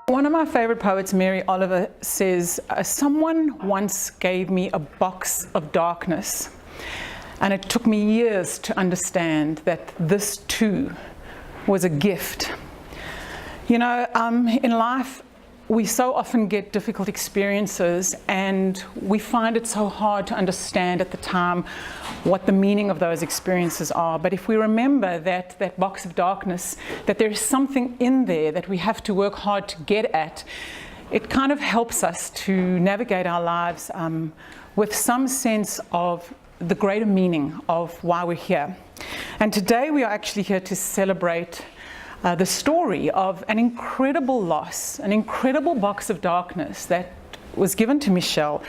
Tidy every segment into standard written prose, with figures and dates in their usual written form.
One of my favorite poets, Mary Oliver, says, someone once gave me a box of darkness, and it took me years to understand that this too was a gift. You know, in life, we so often get difficult experiences, and we find it so hard to understand at the time what the meaning of those experiences are. But if we remember that box of darkness, that there is something in there that we have to work hard to get at, it kind of helps us to navigate our lives with some sense of the greater meaning of why we're here. And today we are actually here to celebrate the story of an incredible loss, an incredible box of darkness that was given to Michele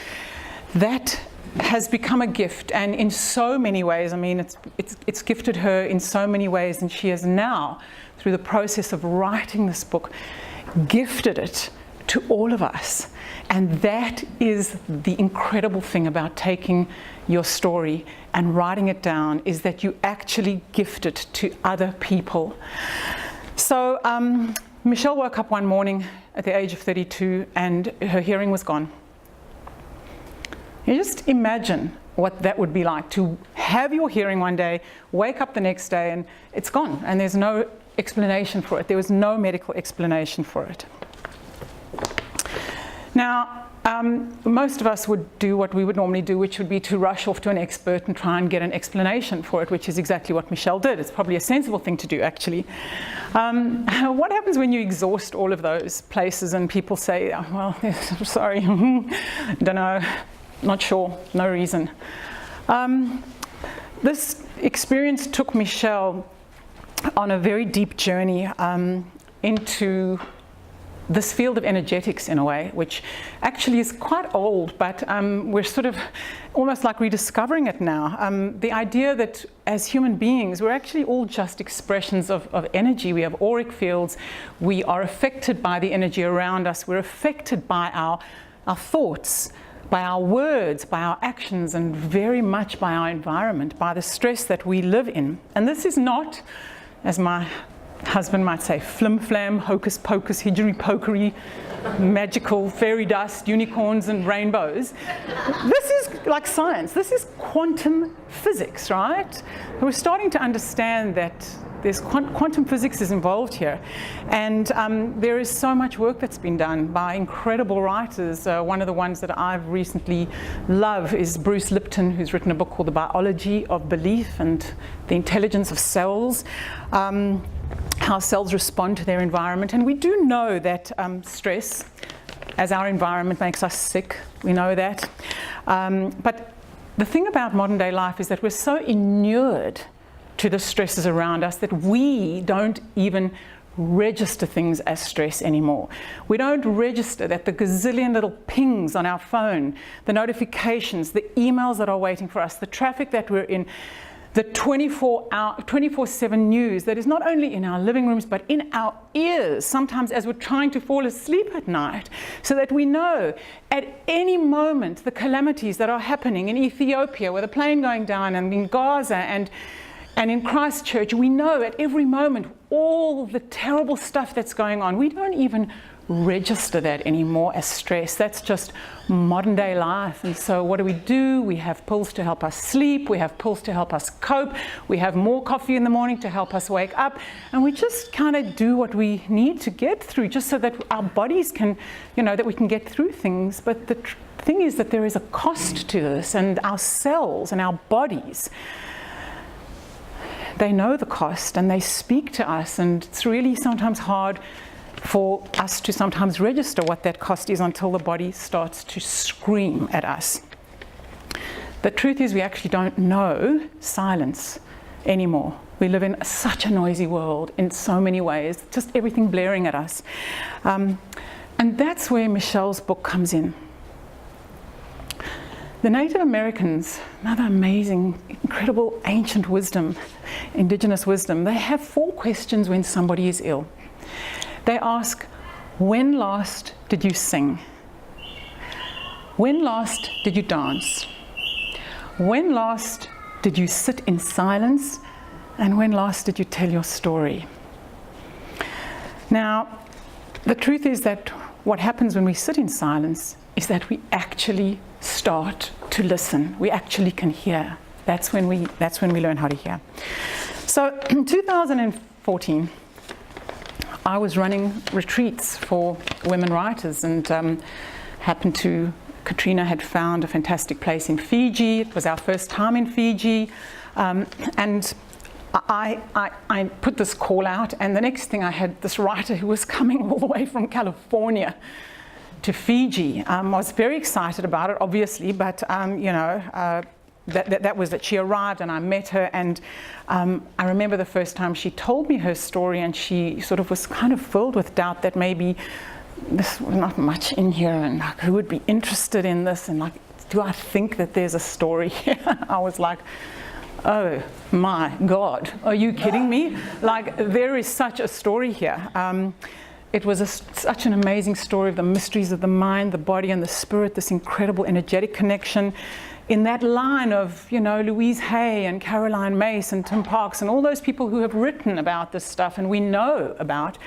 that has become a gift, and in so many ways, I mean, it's gifted her in so many ways, and she has now, through the process of writing this book, gifted it to all of us. And that is the incredible thing about taking your story and writing it down, is that you actually gift it to other people. So Michele woke up one morning at the age of 32 and her hearing was gone. You just imagine what that would be like, to have your hearing one day, wake up the next day and it's gone, and there's no explanation for it. There was no medical explanation for it. Now, most of us would do what we would normally do, which would be to rush off to an expert and try and get an explanation for it, which is exactly what Michele did. It's probably a sensible thing to do, actually. What happens when you exhaust all of those places and people say, oh, well, sorry, don't know, not sure, no reason. This experience took Michele on a very deep journey into this field of energetics, in a way, which actually is quite old, but we're sort of almost like rediscovering it now. The idea that as human beings, we're actually all just expressions of energy. We have auric fields. We are affected by the energy around us. We're affected by our thoughts, by our words, by our actions, and very much by our environment, by the stress that we live in. And this is not, as my husband might say, flim-flam, hocus-pocus, hidgery-pokery, magical fairy dust, unicorns and rainbows. This is like science. This is quantum physics, right? We're starting to understand that there's quantum physics is involved here. And there is so much work that's been done by incredible writers. One of the ones that I've recently loved is Bruce Lipton, who's written a book called The Biology of Belief and the Intelligence of Cells. How cells respond to their environment. And we do know that stress, as our environment, makes us sick. We know that. But the thing about modern day life is that we're so inured to the stresses around us that we don't even register things as stress anymore. We don't register that the gazillion little pings on our phone, the notifications, the emails that are waiting for us, the traffic that we're in, the 24/7 news that is not only in our living rooms but in our ears, sometimes as we're trying to fall asleep at night, so that we know at any moment the calamities that are happening in Ethiopia, with a plane going down, and in Gaza and in Christchurch. We know at every moment all the terrible stuff that's going on. We don't even register that anymore as stress. That's just modern day life. And so what do? We have pills to help us sleep. We have pills to help us cope. We have more coffee in the morning to help us wake up. And we just kind of do what we need to get through, just so that our bodies can, that we can get through things. But the thing is that there is a cost to this, and our cells and our bodies, they know the cost and they speak to us, and it's really sometimes hard for us to sometimes register what that cost is until the body starts to scream at us. The truth is, we actually don't know silence anymore. We live in such a noisy world in so many ways, just everything blaring at us. And that's where Michele's book comes in. The Native Americans, another amazing, incredible ancient wisdom, indigenous wisdom, they have 4 questions when somebody is ill. They ask, when last did you sing? When last did you dance? When last did you sit in silence? And when last did you tell your story? Now, the truth is that what happens when we sit in silence is that we actually start to listen. We actually can hear. That's when we learn how to hear. So in 2014, I was running retreats for women writers, and Katrina had found a fantastic place in Fiji. It was our first time in Fiji, and I put this call out, and the next thing I had this writer who was coming all the way from California to Fiji. I was very excited about it, obviously, but that was that she arrived and I met her, and I remember the first time she told me her story, and she sort of was kind of filled with doubt that maybe this was not much in here, and like, who would be interested in this, and like, do I think that there's a story here? I was like, oh my God, are you kidding me? Like, there is such a story here. It was such an amazing story of the mysteries of the mind, the body, and the spirit, this incredible energetic connection. In that line of, Louise Hay and Caroline Myss and Tim Parks and all those people who have written about this stuff and we know about.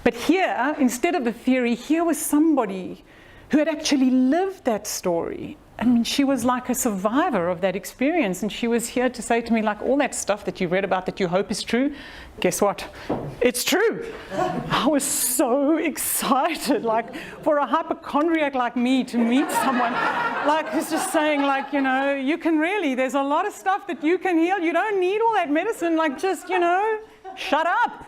But here, instead of the theory, here was somebody who had actually lived that story. I mean, she was like a survivor of that experience, and she was here to say to me, like, all that stuff that you read about that you hope is true, guess what? It's true. I was so excited, like, for a hypochondriac like me to meet someone like who's just saying, like, you can really, there's a lot of stuff that you can heal. You don't need all that medicine, like, just, shut up.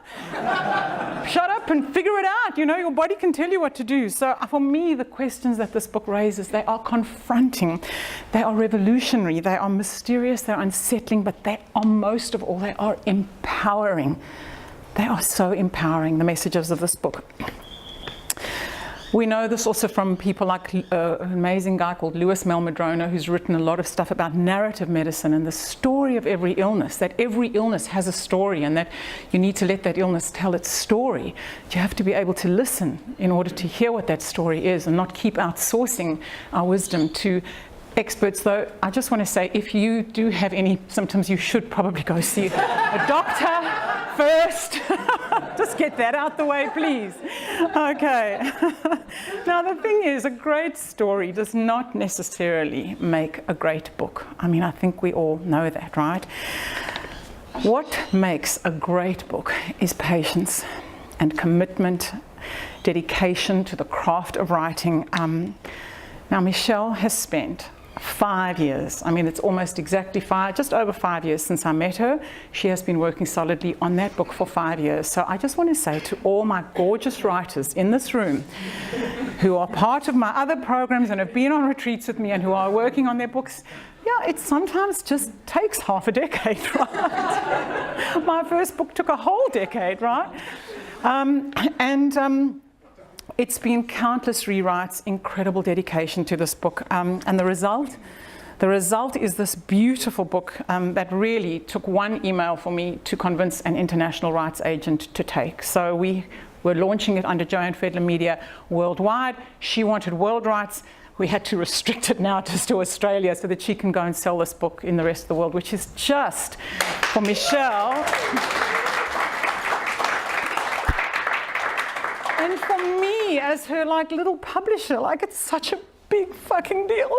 Shut up and figure it out. Your body can tell you what to do. So for me, the questions that this book raises, they are confronting. They are revolutionary. They are mysterious. They're unsettling. But they are, most of all, they are empowering. They are so empowering, the messages of this book. We know this also from people like an amazing guy called Louis Malmadrona, who's written a lot of stuff about narrative medicine and the story of every illness, that every illness has a story, and that you need to let that illness tell its story. You have to be able to listen in order to hear what that story is and not keep outsourcing our wisdom to experts. Though I just want to say, if you do have any symptoms, you should probably go see a doctor first. Just get that out the way, please. Okay. Now, the thing is, a great story does not necessarily make a great book. I mean, I think we all know that, right? What makes a great book is patience and commitment, dedication to the craft of writing. Now, Michele has spent 5 years. I mean, it's almost exactly just over 5 years since I met her. She has been working solidly on that book for 5 years. So I just want to say to all my gorgeous writers in this room who are part of my other programs and have been on retreats with me and who are working on their books, yeah, it sometimes just takes half a decade, right? My first book took a whole decade, right? It's been countless rewrites, incredible dedication to this book, and the result is this beautiful book that really took one email for me to convince an international rights agent to take. So we were launching it under Joanne Fedler Media worldwide. She wanted world rights. We had to restrict it now just to Australia so that she can go and sell this book in the rest of the world, which is just, for Michele, and for me as her little publisher, it's such a big fucking deal.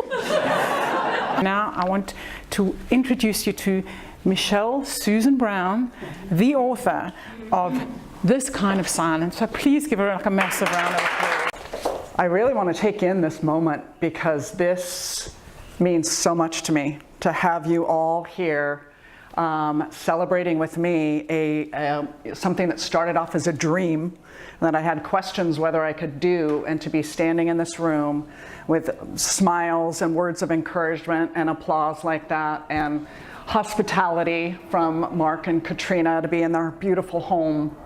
Now I want to introduce you to Michele Susan Brown, the author of This Kind of Silence. So please give her a massive round of applause. I really want to take in this moment because this means so much to me, to have you all here celebrating with me something that started off as a dream that I had questions whether I could do, and to be standing in this room with smiles and words of encouragement and applause like that, and hospitality from Mark and Katrina to be in their beautiful home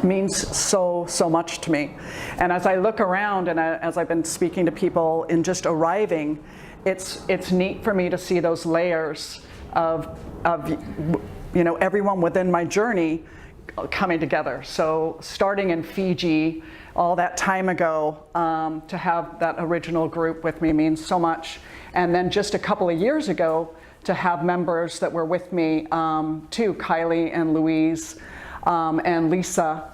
means so much to me. And as I look around and as I've been speaking to people in just arriving, it's neat for me to see those layers of everyone within my journey coming together. So starting in Fiji all that time ago, to have that original group with me means so much. And then just a couple of years ago to have members that were with me too, Kylie and Louise and Lisa,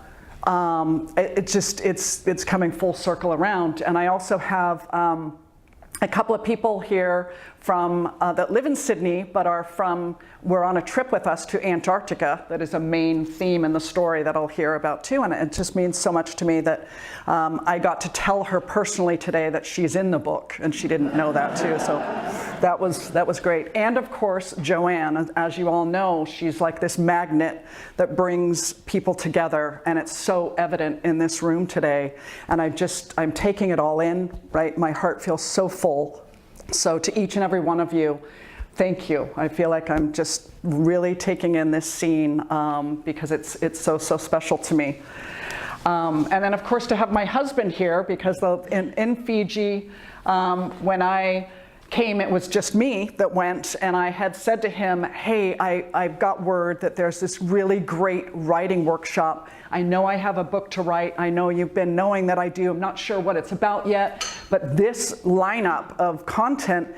it's coming full circle around. And I also have a couple of people here from that live in Sydney, but we're on a trip with us to Antarctica. That is a main theme in the story that I'll hear about too, and it just means so much to me that I got to tell her personally today that she's in the book, and she didn't know that too. So that was great. And of course, Joanne, as you all know, she's like this magnet that brings people together, and it's so evident in this room today. And I'm taking it all in, right? My heart feels so full. So to each and every one of you, thank you. I feel like I'm just really taking in this scene because it's so special to me. And then of course to have my husband here, because in Fiji, when I came, it was just me that went, and I had said to him, hey, I've got word that there's this really great writing workshop. I know I have a book to write. I know you've been knowing that I do. I'm not sure what it's about yet, but this lineup of content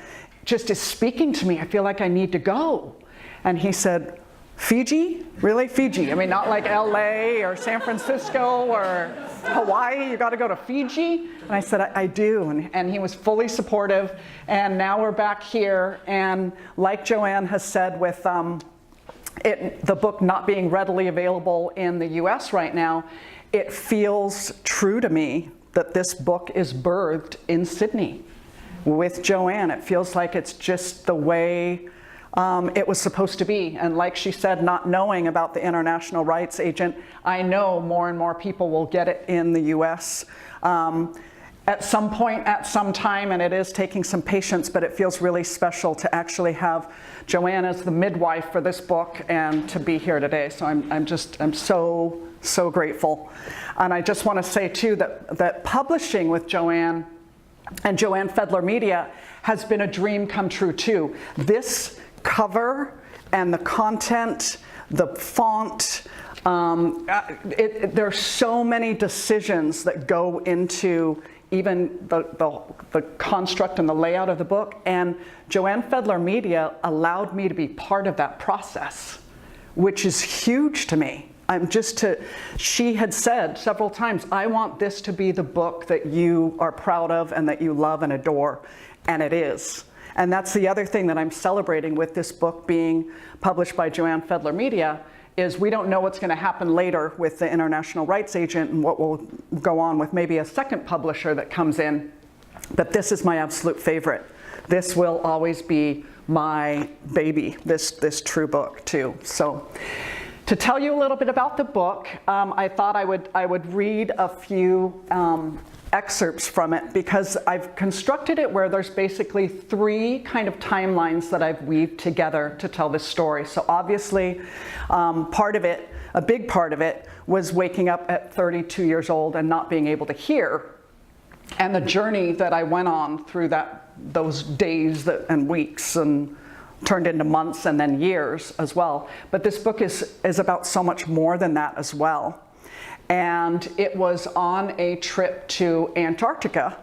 just is speaking to me. I feel like I need to go. And he said, Fiji? Really? Fiji? I mean, not like LA or San Francisco or Hawaii. You got to go to Fiji? And I said, I do. And he was fully supportive. And now we're back here. And like Joanne has said, with the book not being readily available in the US right now, it feels true to me that this book is birthed in Sydney with Joanne. It feels like it's just the way it was supposed to be. And like she said, not knowing about the international rights agent, I know more and more people will get it in the US at some point, at some time, and it is taking some patience, but it feels really special to actually have Joanne as the midwife for this book and to be here today. So I'm so grateful. And I just want to say too that publishing with Joanne and Joanne Fedler Media has been a dream come true too. This cover and the content, the font, there are so many decisions that go into even the construct and the layout of the book, and Joanne Fedler Media allowed me to be part of that process, which is huge to me. She had said several times, I want this to be the book that you are proud of and that you love and adore, and it is. And that's the other thing that I'm celebrating with this book being published by Joanne Fedler Media, is we don't know what's going to happen later with the international rights agent and what will go on with maybe a second publisher that comes in, but this is my absolute favorite. This will always be my baby, this true book too. So to tell you a little bit about the book, I thought I would read a few excerpts from it, because I've constructed it where there's basically three kind of timelines that I've weaved together to tell this story. So obviously, part of it, a big part of it, was waking up at 32 years old and not being able to hear, and the journey that I went on through those days and weeks and turned into months and then years as well. But this book is about so much more than that as well. And it was on a trip to Antarctica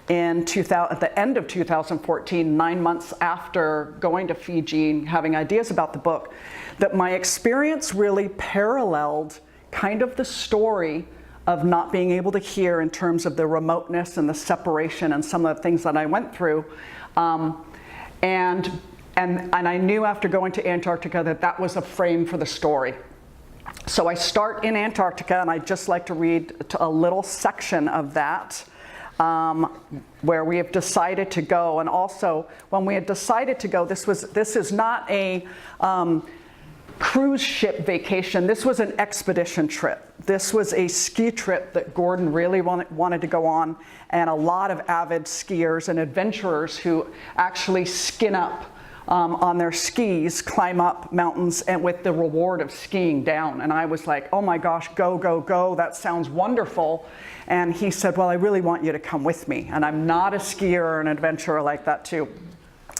at the end of 2014, 9 months after going to Fiji and having ideas about the book, that my experience really paralleled kind of the story of not being able to hear in terms of the remoteness and the separation and some of the things that I went through. And I knew after going to Antarctica that was a frame for the story. So I start in Antarctica, and I'd just like to read a little section of that where we have decided to go. And also, when we had decided to go, this is not a cruise ship vacation. This was an expedition trip. This was a ski trip that Gordon really wanted to go on, and a lot of avid skiers and adventurers who actually skin up on their skis, climb up mountains, and with the reward of skiing down. And I was like, oh my gosh, go, go, go, that sounds wonderful. And he said, well, I really want you to come with me. And I'm not a skier or an adventurer like that too.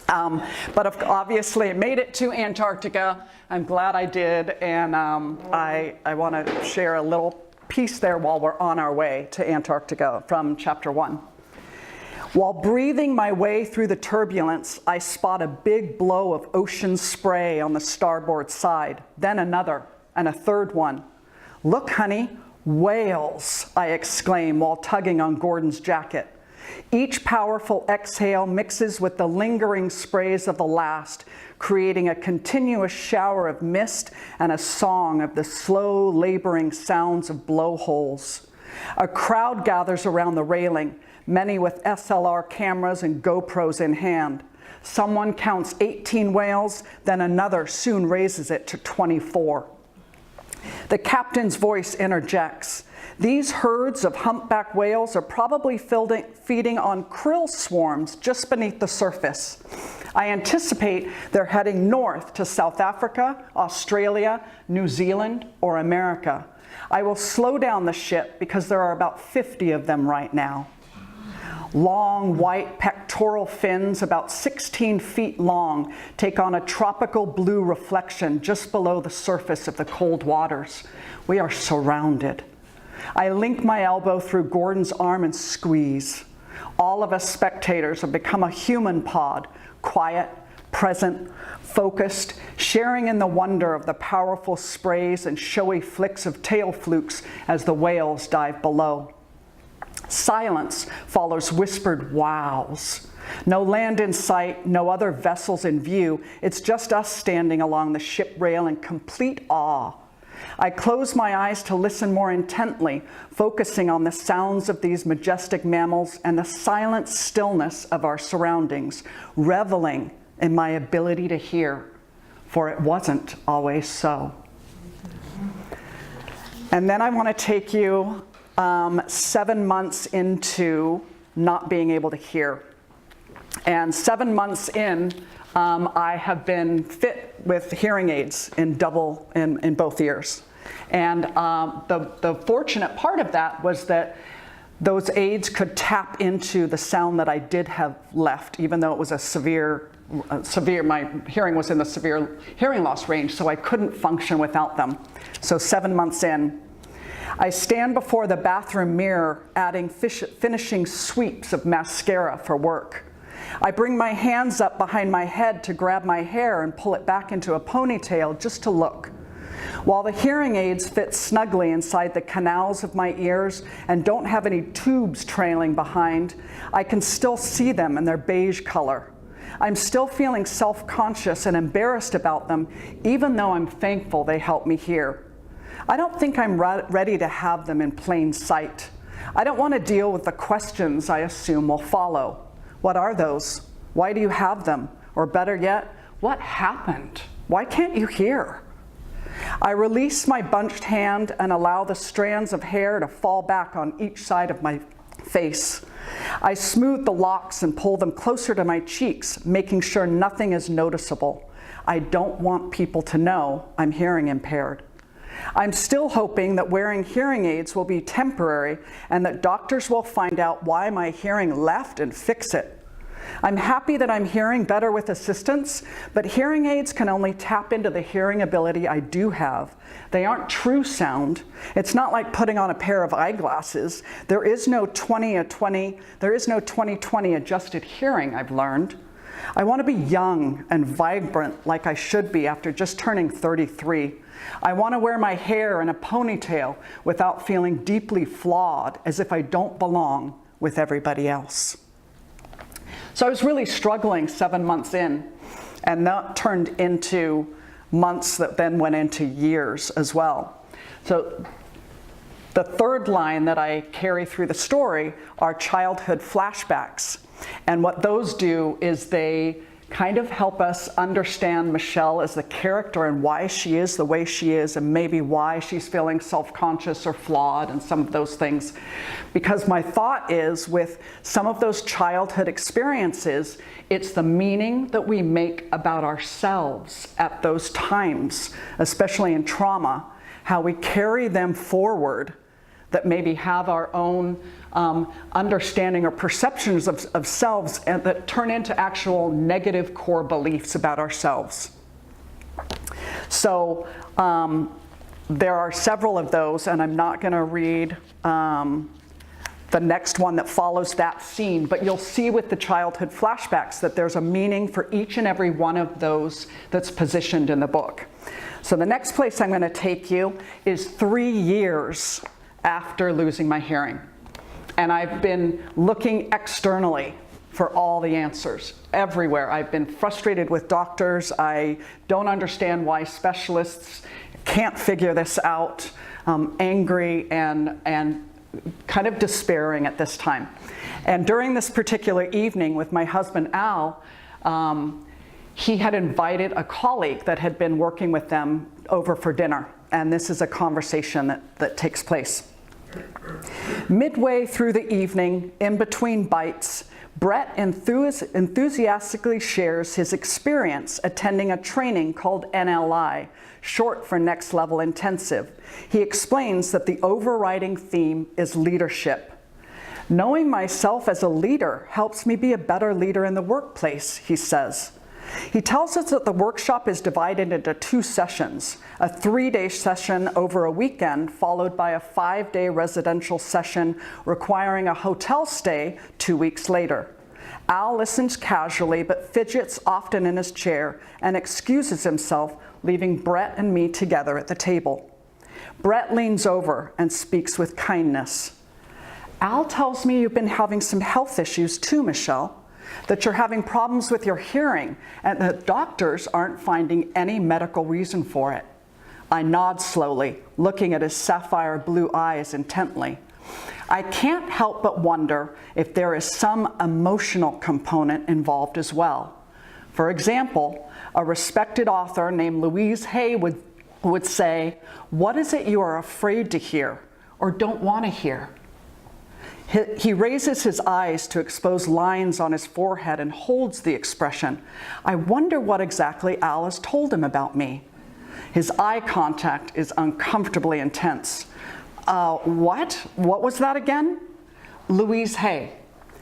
But obviously it made it to Antarctica. I'm glad I did, and I want to share a little piece there while we're on our way to Antarctica from chapter 1. While breathing my way through the turbulence, I spot a big blow of ocean spray on the starboard side, then another, and a third one. Look, honey, "Whales," I exclaim while tugging on Gordon's jacket. Each powerful exhale mixes with the lingering sprays of the last, creating a continuous shower of mist and a song of the slow, laboring sounds of blowholes. A crowd gathers around the railing, many with SLR cameras and GoPros in hand. Someone counts 18 whales, then another soon raises it to 24. The captain's voice interjects. These herds of humpback whales are probably feeding on krill swarms just beneath the surface. I anticipate they're heading north to South Africa, Australia, New Zealand, or America. I will slow down the ship because there are about 50 of them right now. Long white pectoral fins, about 16 feet long, take on a tropical blue reflection just below the surface of the cold waters. We are surrounded. I link my elbow through Gordon's arm and squeeze. All of us spectators have become a human pod, quiet, present, focused, sharing in the wonder of the powerful sprays and showy flicks of tail flukes as the whales dive below. Silence follows whispered wows. No land in sight, no other vessels in view. It's just us standing along the ship rail in complete awe. I close my eyes to listen more intently, focusing on the sounds of these majestic mammals and the silent stillness of our surroundings, reveling in my ability to hear, for it wasn't always so. And then I want to take you 7 months into not being able to hear. And 7 months in, I have been fit with hearing aids in both ears. And the fortunate part of that was that those aids could tap into the sound that I did have left, even though it was my hearing was in the severe hearing loss range, so I couldn't function without them. So 7 months in, I stand before the bathroom mirror, adding finishing sweeps of mascara for work. I bring my hands up behind my head to grab my hair and pull it back into a ponytail just to look. While the hearing aids fit snugly inside the canals of my ears and don't have any tubes trailing behind, I can still see them in their beige color. I'm still feeling self-conscious and embarrassed about them, even though I'm thankful they help me hear. I don't think I'm ready to have them in plain sight. I don't want to deal with the questions I assume will follow. What are those? Why do you have them? Or better yet, what happened? Why can't you hear? I release my bunched hand and allow the strands of hair to fall back on each side of my face. I smooth the locks and pull them closer to my cheeks, making sure nothing is noticeable. I don't want people to know I'm hearing impaired. I'm still hoping that wearing hearing aids will be temporary and that doctors will find out why my hearing left and fix it. I'm happy that I'm hearing better with assistance, but hearing aids can only tap into the hearing ability I do have. They aren't true sound. It's not like putting on a pair of eyeglasses. There is no 20/20 adjusted hearing, I've learned. I want to be young and vibrant like I should be after just turning 33. I want to wear my hair in a ponytail without feeling deeply flawed, as if I don't belong with everybody else. So I was really struggling 7 months in, and that turned into months that then went into years as well. So the third line that I carry through the story are childhood flashbacks. And what those do is they kind of help us understand Michele as the character and why she is the way she is, and maybe why she's feeling self-conscious or flawed and some of those things. Because my thought is, with some of those childhood experiences, it's the meaning that we make about ourselves at those times, especially in trauma, how we carry them forward that maybe have our own understanding or perceptions of selves and that turn into actual negative core beliefs about ourselves. So there are several of those, and I'm not going to read the next one that follows that scene, but you'll see with the childhood flashbacks that there's a meaning for each and every one of those that's positioned in the book. So the next place I'm going to take you is 3 years after losing my hearing. And I've been looking externally for all the answers everywhere. I've been frustrated with doctors. I don't understand why specialists can't figure this out. Angry and kind of despairing at this time. And during this particular evening with my husband Al, he had invited a colleague that had been working with them over for dinner. And this is a conversation that takes place. Midway through the evening, in between bites, Brett enthusiastically shares his experience attending a training called NLI, short for Next Level Intensive. He explains that the overriding theme is leadership. Knowing myself as a leader helps me be a better leader in the workplace, he says. He tells us that the workshop is divided into 2 sessions, a 3-day session over a weekend followed by a 5-day residential session requiring a hotel stay 2 weeks later. Al listens casually but fidgets often in his chair and excuses himself, leaving Brett and me together at the table. Brett leans over and speaks with kindness. Al tells me you've been having some health issues too, Michele, that you're having problems with your hearing and that doctors aren't finding any medical reason for it. I nod slowly, looking at his sapphire blue eyes intently. I can't help but wonder if there is some emotional component involved as well. For example, a respected author named Louise Hay would say, "What is it you are afraid to hear or don't want to hear?" He raises his eyes to expose lines on his forehead and holds the expression. I wonder what exactly Al has told him about me. His eye contact is uncomfortably intense. What? What was that again? Louise Hay.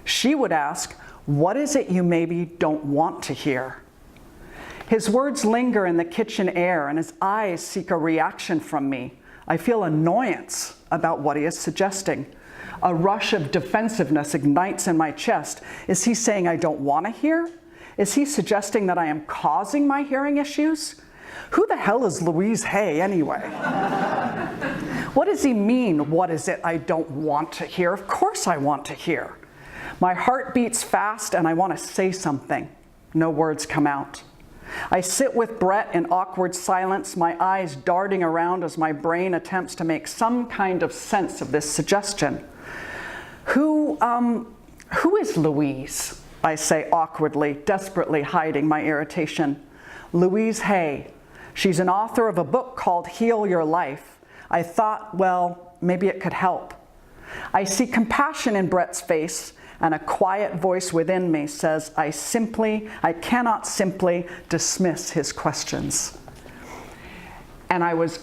She would ask, what is it you maybe don't want to hear? His words linger in the kitchen air and his eyes seek a reaction from me. I feel annoyance about what he is suggesting. A rush of defensiveness ignites in my chest. Is he saying I don't want to hear? Is he suggesting that I am causing my hearing issues? Who the hell is Louise Hay anyway? What does he mean, what is it I don't want to hear? Of course I want to hear. My heart beats fast and I want to say something. No words come out. I sit with Brett in awkward silence, my eyes darting around as my brain attempts to make some kind of sense of this suggestion. Who is Louise? I say awkwardly, desperately hiding my irritation. Louise Hay. She's an author of a book called Heal Your Life. I thought, well, maybe it could help. I see compassion in Brett's face, and a quiet voice within me says, I cannot simply dismiss his questions. And I was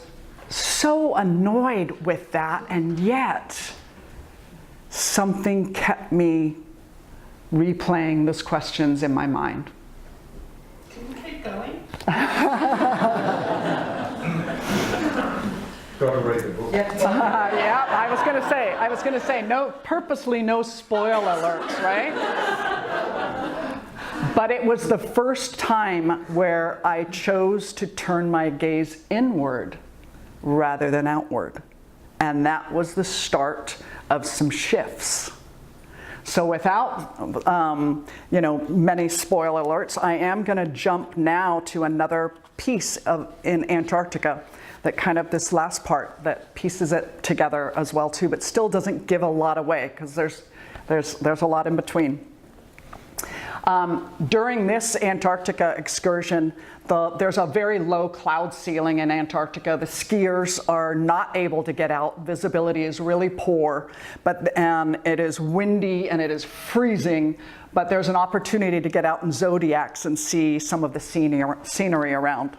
so annoyed with that, and yet something kept me replaying those questions in my mind. Can you keep going? Got to read the book. Yeah, I was gonna say, purposely no spoil alerts, right? But it was the first time where I chose to turn my gaze inward rather than outward. And that was the start of some shifts. So without, many spoil alerts, I am gonna jump now to another piece in Antarctica that kind of this last part that pieces it together as well too, but still doesn't give a lot away because there's a lot in between. During this Antarctica excursion, there's a very low cloud ceiling in Antarctica. The skiers are not able to get out. Visibility is really poor, and it is windy and it is freezing, but there's an opportunity to get out in zodiacs and see some of the scenery around.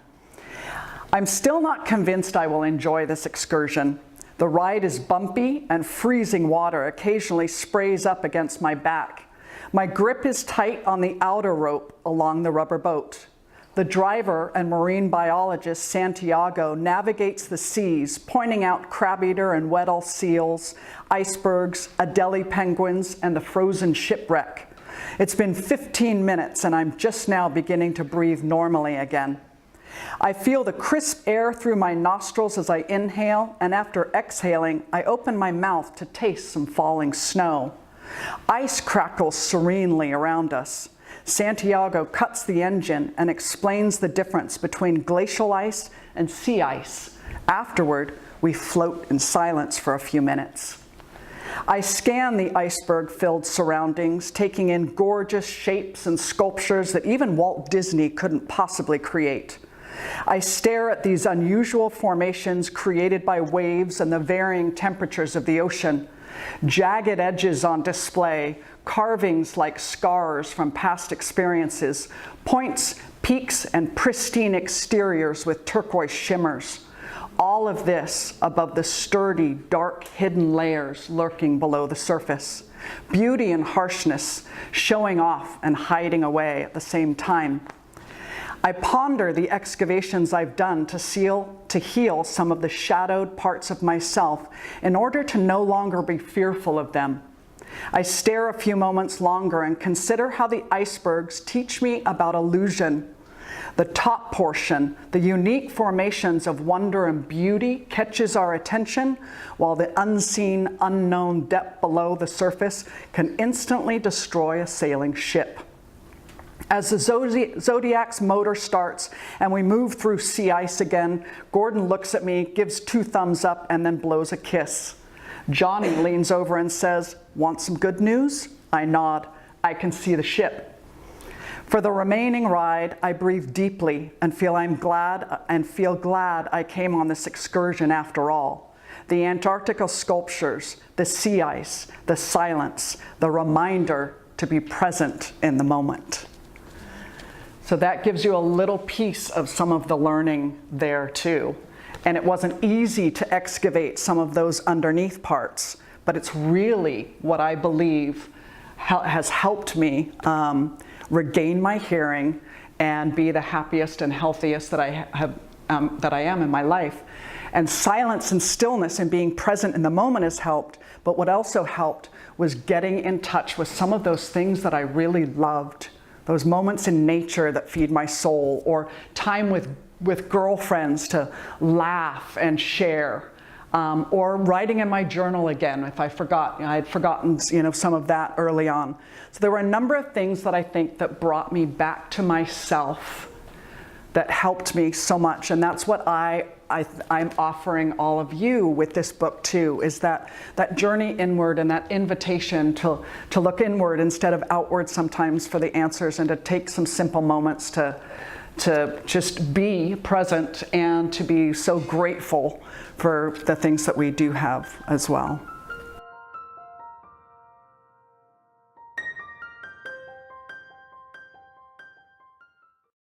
I'm still not convinced I will enjoy this excursion. The ride is bumpy and freezing water occasionally sprays up against my back. My grip is tight on the outer rope along the rubber boat. The driver and marine biologist Santiago navigates the seas, pointing out crab-eater and Weddell seals, icebergs, Adelie penguins, and the frozen shipwreck. It's been 15 minutes and I'm just now beginning to breathe normally again. I feel the crisp air through my nostrils as I inhale, and after exhaling, I open my mouth to taste some falling snow. Ice crackles serenely around us. Santiago cuts the engine and explains the difference between glacial ice and sea ice. Afterward, we float in silence for a few minutes. I scan the iceberg-filled surroundings, taking in gorgeous shapes and sculptures that even Walt Disney couldn't possibly create. I stare at these unusual formations created by waves and the varying temperatures of the ocean. Jagged edges on display, carvings like scars from past experiences, points, peaks, and pristine exteriors with turquoise shimmers. All of this above the sturdy, dark, hidden layers lurking below the surface. Beauty and harshness showing off and hiding away at the same time. I ponder the excavations I've done to heal some of the shadowed parts of myself in order to no longer be fearful of them. I stare a few moments longer and consider how the icebergs teach me about illusion. The top portion, the unique formations of wonder and beauty, catches our attention, while the unseen, unknown depth below the surface can instantly destroy a sailing ship. As the Zodiac's motor starts and we move through sea ice again, Gordon looks at me, gives 2 thumbs up, and then blows a kiss. Johnny leans over and says, "Want some good news?" I nod. I can see the ship. For the remaining ride, I breathe deeply and feel glad I came on this excursion after all. The Antarctica sculptures, the sea ice, the silence, the reminder to be present in the moment. So that gives you a little piece of some of the learning there too. And it wasn't easy to excavate some of those underneath parts, but it's really what I believe has helped me regain my hearing and be the happiest and healthiest that I am in my life. And silence and stillness and being present in the moment has helped, but what also helped was getting in touch with some of those things that I really loved. Those moments in nature that feed my soul, or time with girlfriends to laugh and share, or writing in my journal again if I forgot. I had forgotten some of that early on. So there were a number of things that I think that brought me back to myself that helped me so much, and that's what I'm offering all of you with this book too, is that journey inward and that invitation to look inward instead of outward sometimes for the answers, and to take some simple moments to just be present and to be so grateful for the things that we do have as well.